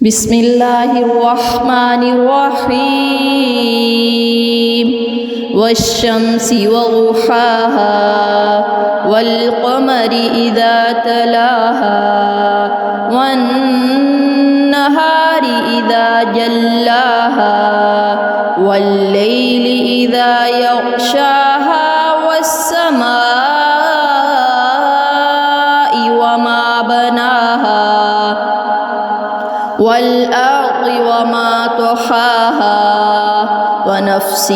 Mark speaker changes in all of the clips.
Speaker 1: بسم الله الرحمن الرحيم والشمس وضحاها والقمر إذا تلاها والنهار إذا جلاها والليل إذا يغشاها والسماء وما بناها والأرض وما طحاها ونفس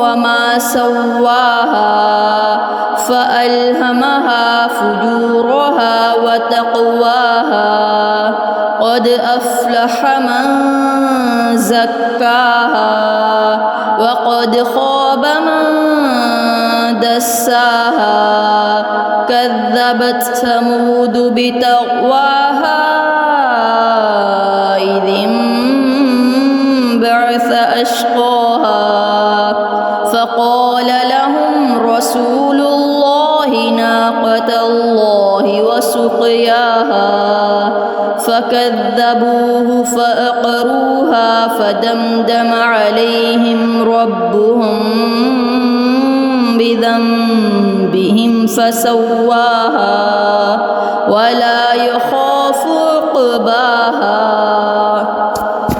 Speaker 1: وما سواها فألهمها فجورها وتقواها قد أفلح من زكاها وقد خاب من دساها كذبت ثمود بتقواها إذ انبعث أشقاها فقال لهم رسول الله ناقة الله وسقياها فكذبوه فأقروها فدمدم عليهم ربهم بذنبهم فسواها ولا يخاف عقباها.